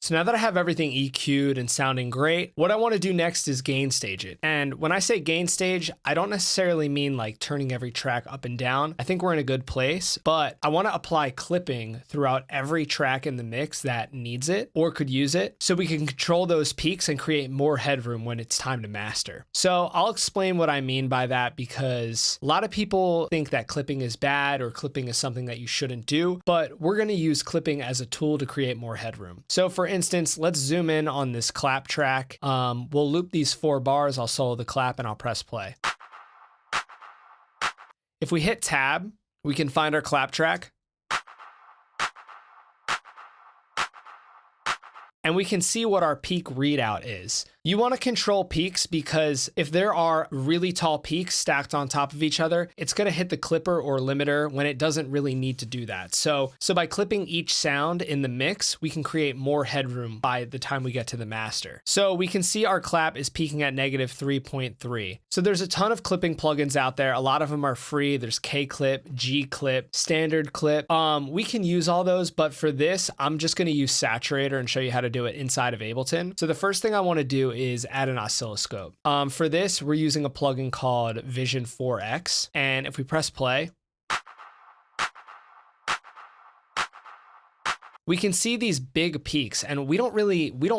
So now that I have everything EQ'd and sounding great, what I want to do next is gain stage it. And when I say gain stage, I don't necessarily mean like turning every track up and down. I think we're in a good place, but I want to apply clipping throughout every track in the mix that needs it or could use it, so we can control those peaks and create more headroom when it's time to master. So I'll explain what I mean by that, because a lot of people think that clipping is bad or clipping is something that you shouldn't do, but we're going to use clipping as a tool to create more headroom. So for instance, let's zoom in on this clap track. We'll loop these 4 bars, I'll solo the clap, and I'll press play. If we hit tab, we can find our clap track. And we can see what our peak readout is. You want to control peaks because if there are really tall peaks stacked on top of each other, it's going to hit the clipper or limiter when it doesn't really need to do that. So by clipping each sound in the mix, we can create more headroom by the time we get to the master. So we can see our clap is peaking at -3.3. So there's a ton of clipping plugins out there. A lot of them are free. There's K-Clip, G-Clip, Standard Clip. We can use all those, but for this, I'm just going to use Saturator and show you how to do it inside of Ableton. So the first thing I want to do is add an oscilloscope. For this, we're using a plugin called Vision 4X. And if we press play, we can see these big peaks, and we don't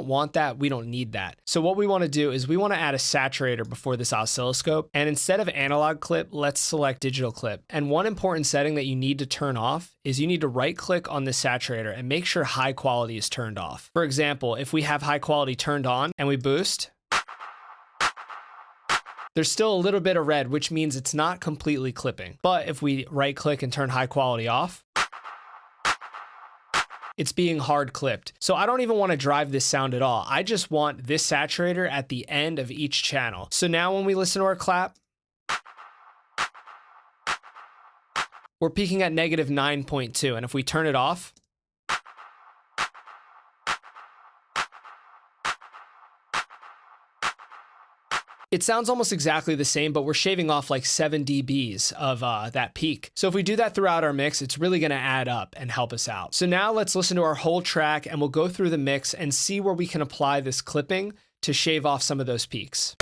want that, we don't need that. So what we want to do is we want to add a saturator before this oscilloscope, and instead of analog clip, let's select digital clip. And one important setting that you need to turn off is you need to right click on the saturator and make sure high quality is turned off. For example, if we have high quality turned on and we boost, there's still a little bit of red, which means it's not completely clipping. But if we right click and turn high quality off, it's being hard clipped. So I don't even want to drive this sound at all. I just want this saturator at the end of each channel. So now when we listen to our clap, we're peaking at -9.2. And if we turn it off, it sounds almost exactly the same, but we're shaving off like 7 dBs of that peak. So if we do that throughout our mix, it's really gonna add up and help us out. So now let's listen to our whole track and we'll go through the mix and see where we can apply this clipping to shave off some of those peaks.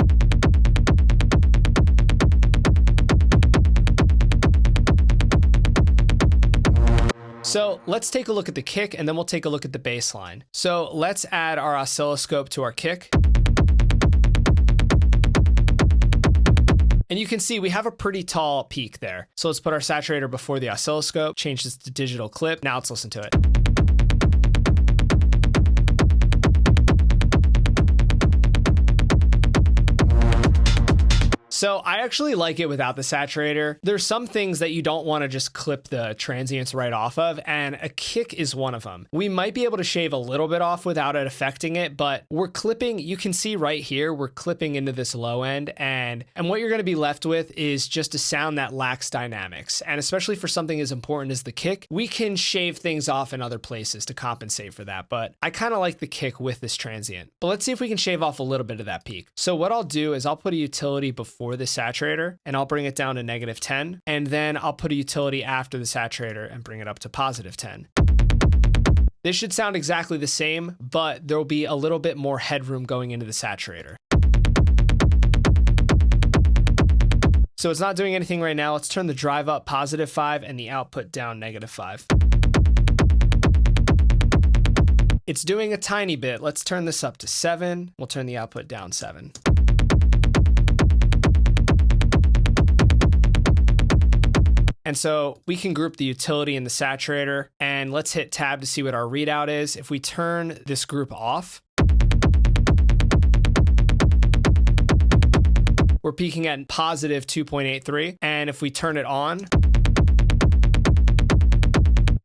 So let's take a look at the kick and then we'll take a look at the bass line. So let's add our oscilloscope to our kick. And you can see we have a pretty tall peak there. So let's put our saturator before the oscilloscope, change this to digital clip. Now let's listen to it. So I actually like it without the saturator. There's some things that you don't want to just clip the transients right off of, and a kick is one of them. We might be able to shave a little bit off without it affecting it, but we're clipping, you can see right here, we're clipping into this low end, and what you're going to be left with is just a sound that lacks dynamics. And especially for something as important as the kick, we can shave things off in other places to compensate for that, but I kind of like the kick with this transient. But let's see if we can shave off a little bit of that peak. So what I'll do is I'll put a utility before the saturator and I'll bring it down to -10, and then I'll put a utility after the saturator and bring it up to +10. This should sound exactly the same, but there'll be a little bit more headroom going into the saturator. So it's not doing anything right now. Let's turn the drive up +5 and the output down -5. It's doing a tiny bit. Let's turn this up to 7. We'll turn the output down 7. And so we can group the utility and the saturator, and let's hit tab to see what our readout is. If we turn this group off, we're peaking at +2.83. And if we turn it on,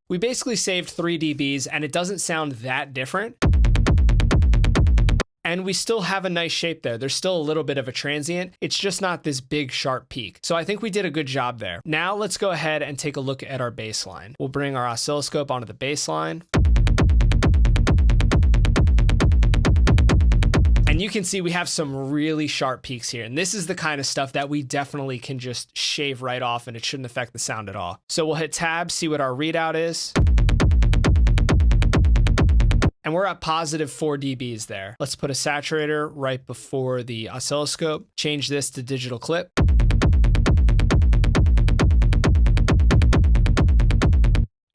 we basically saved 3 dBs and it doesn't sound that different. And we still have a nice shape there. There's still a little bit of a transient. It's just not this big sharp peak. So I think we did a good job there. Now let's go ahead and take a look at our bass line. We'll bring our oscilloscope onto the bass line. And you can see we have some really sharp peaks here. And this is the kind of stuff that we definitely can just shave right off and it shouldn't affect the sound at all. So we'll hit tab, see what our readout is. And we're at positive 4 dBs there. Let's put a saturator right before the oscilloscope. Change this to digital clip.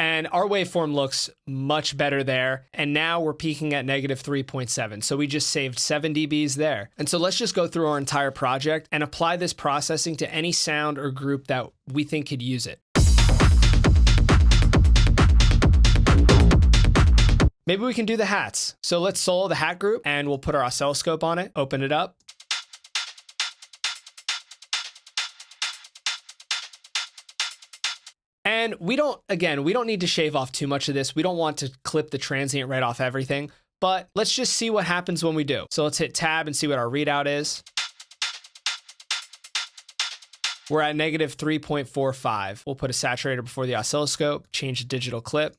And our waveform looks much better there. And now we're peaking at negative 3.7. So we just saved 7 dBs there. And so let's just go through our entire project and apply this processing to any sound or group that we think could use it. Maybe we can do the hats. So let's solo the hat group and we'll put our oscilloscope on it, open it up. And we don't need to shave off too much of this. We don't want to clip the transient right off everything, but let's just see what happens when we do. So let's hit tab and see what our readout is. We're at negative 3.45. We'll put a saturator before the oscilloscope, change the digital clip.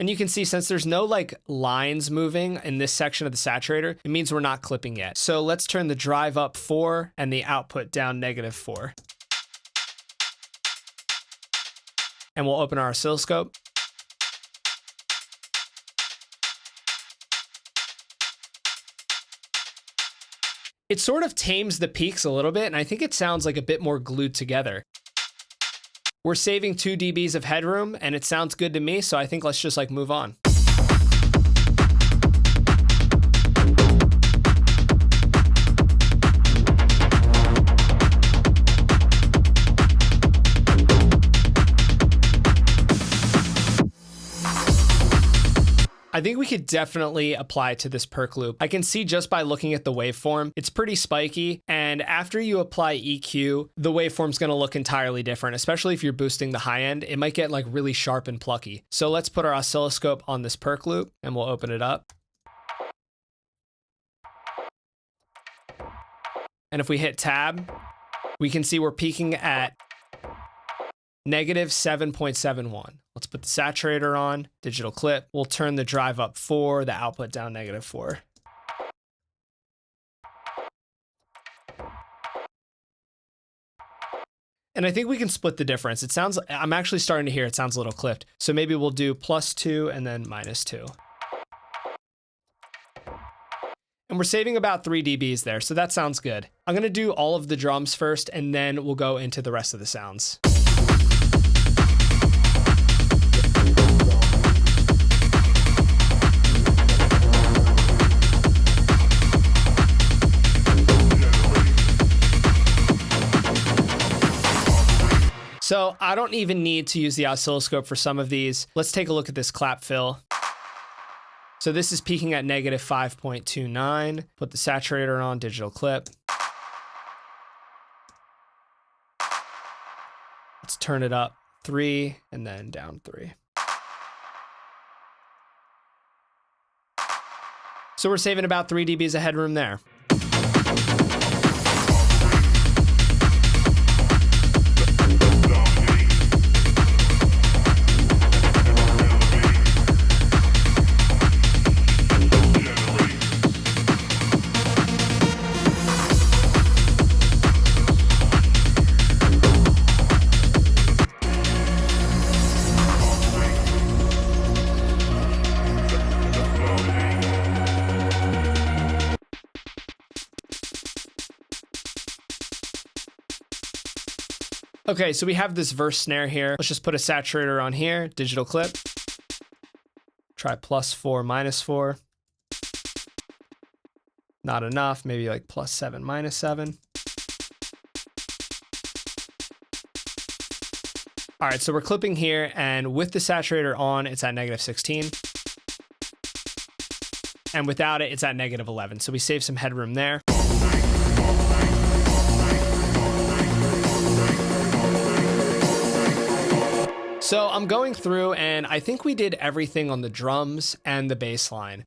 And you can see since there's no like lines moving in this section of the saturator, it means we're not clipping yet. So let's turn the drive up 4 and the output down negative 4. And we'll open our oscilloscope. It sort of tames the peaks a little bit, and I think it sounds like a bit more glued together. We're saving 2 dBs of headroom, and it sounds good to me, so I think let's just like move on. I think we could definitely apply it to this perk loop. I can see just by looking at the waveform, it's pretty spiky. And after you apply EQ, the waveform's gonna look entirely different, especially if you're boosting the high end. It might get like really sharp and plucky. So let's put our oscilloscope on this perk loop and we'll open it up. And if we hit tab, we can see we're peaking at negative 7.71. Let's put the saturator on, digital clip. We'll turn the drive up 4, the output down negative 4. And I think we can split the difference. It sounds, I'm actually starting to hear it sounds a little clipped. So maybe we'll do +2 and then -2. And we're saving about 3 dBs there, so that sounds good. I'm gonna do all of the drums first and then we'll go into the rest of the sounds. So I don't even need to use the oscilloscope for some of these. Let's take a look at this clap fill. So this is peaking at negative 5.29. Put the saturator on, digital clip. Let's turn it up 3 and then down 3. So we're saving about 3 dBs of headroom there. Okay, so we have this verse snare here. Let's just put a saturator on here, digital clip. Try +4, -4. Not enough, maybe like +7, -7. All right, so we're clipping here, and with the saturator on, it's at -16. And without it, it's at -11. So we save some headroom there. So I'm going through and I think we did everything on the drums and the bass line.